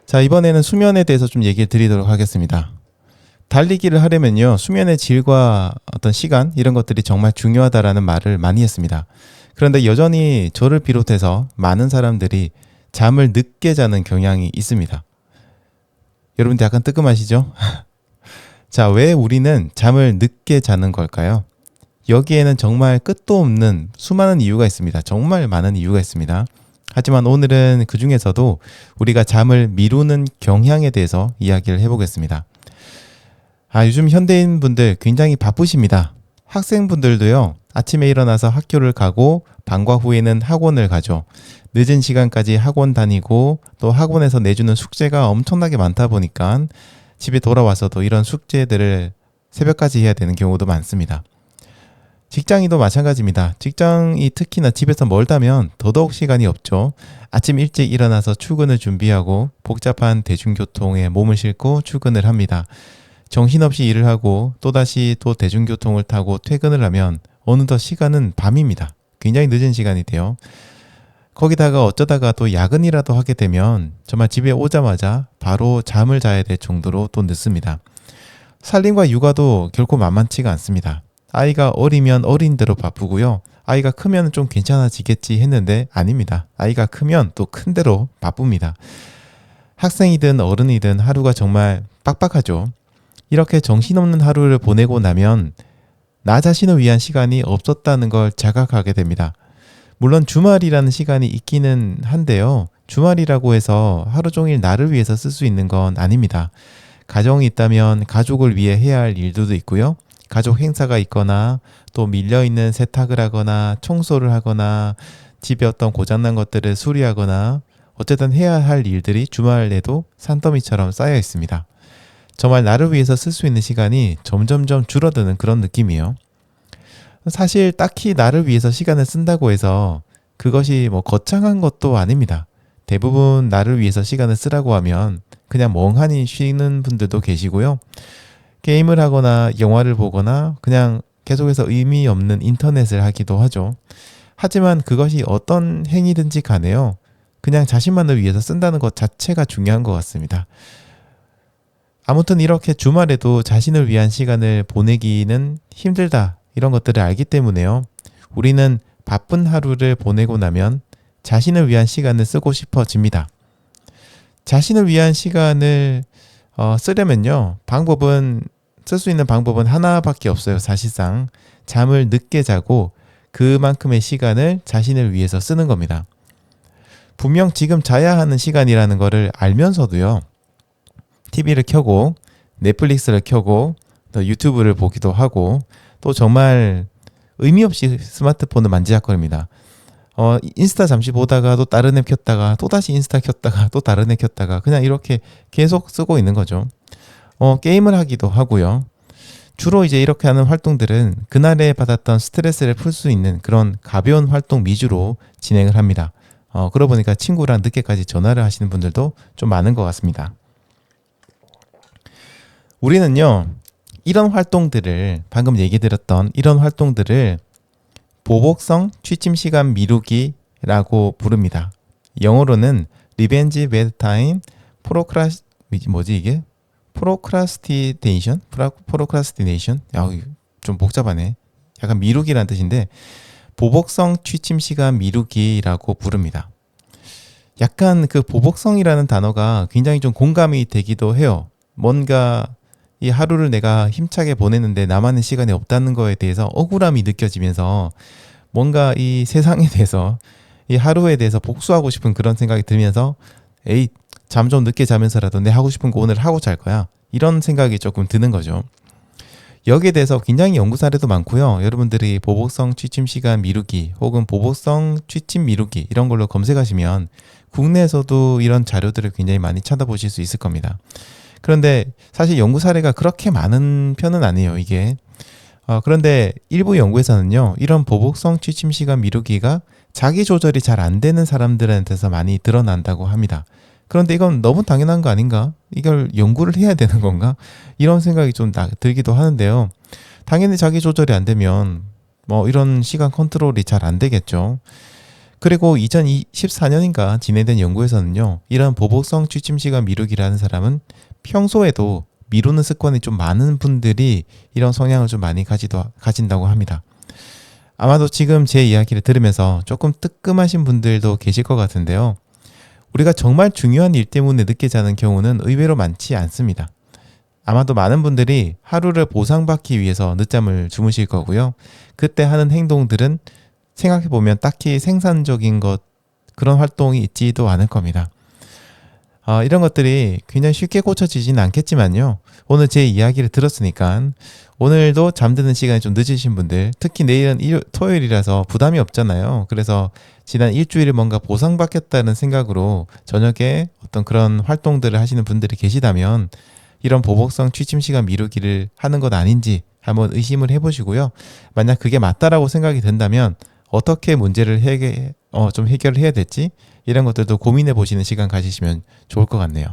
자, 이번에는 수면에 대해서 좀 얘기해 드리도록 하겠습니다. 달리기를 하려면요, 수면의 질과 어떤 시간, 이런 것들이 정말 중요하다라는 말을 많이 했습니다. 그런데 여전히 저를 비롯해서 많은 사람들이 잠을 늦게 자는 경향이 있습니다. 여러분들 약간 뜨끔하시죠? 자, 왜 우리는 잠을 늦게 자는 걸까요? 여기에는 정말 끝도 없는 수많은 이유가 있습니다. 정말 많은 이유가 있습니다. 하지만 오늘은 그 중에서도 우리가 잠을 미루는 경향에 대해서 이야기를 해보겠습니다. 요즘 현대인분들 굉장히 바쁘십니다. 학생분들도요, 아침에 일어나서 학교를 가고 방과 후에는 학원을 가죠. 늦은 시간까지 학원 다니고 또 학원에서 내주는 숙제가 엄청나게 많다 보니까 집에 돌아와서도 이런 숙제들을 새벽까지 해야 되는 경우도 많습니다. 직장인도 마찬가지입니다. 직장이 특히나 집에서 멀다면 더더욱 시간이 없죠. 아침 일찍 일어나서 출근을 준비하고 복잡한 대중교통에 몸을 싣고 출근을 합니다. 정신없이 일을 하고 또다시 또 대중교통을 타고 퇴근을 하면 어느덧 시간은 밤입니다. 굉장히 늦은 시간이 돼요. 거기다가 어쩌다가 또 야근이라도 하게 되면 정말 집에 오자마자 바로 잠을 자야 될 정도로 또 늦습니다. 살림과 육아도 결코 만만치가 않습니다. 아이가 어리면 어린 대로 바쁘고요. 아이가 크면 좀 괜찮아지겠지 했는데 아닙니다. 아이가 크면 또 큰 대로 바쁩니다. 학생이든 어른이든 하루가 정말 빡빡하죠. 이렇게 정신없는 하루를 보내고 나면 나 자신을 위한 시간이 없었다는 걸 자각하게 됩니다. 물론 주말이라는 시간이 있기는 한데요. 주말이라고 해서 하루 종일 나를 위해서 쓸 수 있는 건 아닙니다. 가정이 있다면 가족을 위해 해야 할 일들도 있고요. 가족 행사가 있거나 또 밀려있는 세탁을 하거나 청소를 하거나 집에 어떤 고장난 것들을 수리하거나 어쨌든 해야 할 일들이 주말에도 산더미처럼 쌓여 있습니다. 정말 나를 위해서 쓸 수 있는 시간이 점점점 줄어드는 그런 느낌이에요. 사실 딱히 나를 위해서 시간을 쓴다고 해서 그것이 거창한 것도 아닙니다. 대부분 나를 위해서 시간을 쓰라고 하면 그냥 멍하니 쉬는 분들도 계시고요. 게임을 하거나 영화를 보거나 그냥 계속해서 의미 없는 인터넷을 하기도 하죠. 하지만 그것이 어떤 행위든지 간에요. 그냥 자신만을 위해서 쓴다는 것 자체가 중요한 것 같습니다. 아무튼 이렇게 주말에도 자신을 위한 시간을 보내기는 힘들다. 이런 것들을 알기 때문에요. 우리는 바쁜 하루를 보내고 나면 자신을 위한 시간을 쓰고 싶어집니다. 자신을 위한 시간을 쓰려면요. 쓸 수 있는 방법은 하나밖에 없어요. 사실상 잠을 늦게 자고 그만큼의 시간을 자신을 위해서 쓰는 겁니다. 분명 지금 자야 하는 시간이라는 거를 알면서도요. TV를 켜고 넷플릭스를 켜고 또 유튜브를 보기도 하고 또 정말 의미 없이 스마트폰을 만지작거립니다. 인스타 잠시 보다가 또 다른 앱 켰다가 또 다시 인스타 켰다가 또 다른 앱 켰다가 그냥 이렇게 계속 쓰고 있는 거죠. 게임을 하기도 하고요. 주로 이제 이렇게 하는 활동들은 그날에 받았던 스트레스를 풀 수 있는 그런 가벼운 활동 위주로 진행을 합니다. 그러고 보니까 친구랑 늦게까지 전화를 하시는 분들도 좀 많은 것 같습니다. 우리는요, 이런 활동들을, 방금 얘기 드렸던 이런 활동들을 보복성 취침 시간 미루기라고 부릅니다. 영어로는 Revenge Bedtime Procrastination? 좀 복잡하네. 약간 미루기라는 뜻인데 보복성 취침 시간 미루기라고 부릅니다. 약간 그 보복성이라는 단어가 굉장히 좀 공감이 되기도 해요. 뭔가 이 하루를 내가 힘차게 보냈는데 나만의 시간이 없다는 거에 대해서 억울함이 느껴지면서 뭔가 이 세상에 대해서 이 하루에 대해서 복수하고 싶은 그런 생각이 들면서 잠 좀 늦게 자면서라도 내 하고 싶은 거 오늘 하고 잘 거야. 이런 생각이 조금 드는 거죠. 여기에 대해서 굉장히 연구 사례도 많고요. 여러분들이 보복성 취침 시간 미루기 혹은 보복성 취침 미루기 이런 걸로 검색하시면 국내에서도 이런 자료들을 굉장히 많이 찾아보실 수 있을 겁니다. 그런데 사실 연구 사례가 그렇게 많은 편은 아니에요, 이게. 그런데 일부 연구에서는요, 이런 보복성 취침 시간 미루기가 자기 조절이 잘 안 되는 사람들한테서 많이 드러난다고 합니다. 그런데 이건 너무 당연한 거 아닌가? 이걸 연구를 해야 되는 건가? 이런 생각이 좀 들기도 하는데요. 당연히 자기 조절이 안 되면 이런 시간 컨트롤이 잘 안 되겠죠. 그리고 2014년인가 진행된 연구에서는요, 이런 보복성 취침 시간 미루기라는 사람은 평소에도 미루는 습관이 좀 많은 분들이 이런 성향을 좀 많이 가진다고 합니다. 아마도 지금 제 이야기를 들으면서 조금 뜨끔하신 분들도 계실 것 같은데요. 우리가 정말 중요한 일 때문에 늦게 자는 경우는 의외로 많지 않습니다. 아마도 많은 분들이 하루를 보상받기 위해서 늦잠을 주무실 거고요. 그때 하는 행동들은 생각해보면 딱히 생산적인 그런 활동이 있지도 않을 겁니다. 이런 것들이 굉장히 쉽게 고쳐지진 않겠지만요. 오늘 제 이야기를 들었으니까 오늘도 잠드는 시간이 좀 늦으신 분들, 특히 내일은 토요일이라서 부담이 없잖아요. 그래서 지난 일주일을 뭔가 보상받겠다는 생각으로 저녁에 어떤 그런 활동들을 하시는 분들이 계시다면 이런 보복성 취침 시간 미루기를 하는 것 아닌지 한번 의심을 해보시고요. 만약 그게 맞다라고 생각이 든다면 어떻게 문제를 좀 해결을 해야 될지 이런 것들도 고민해 보시는 시간 가지시면 좋을 것 같네요.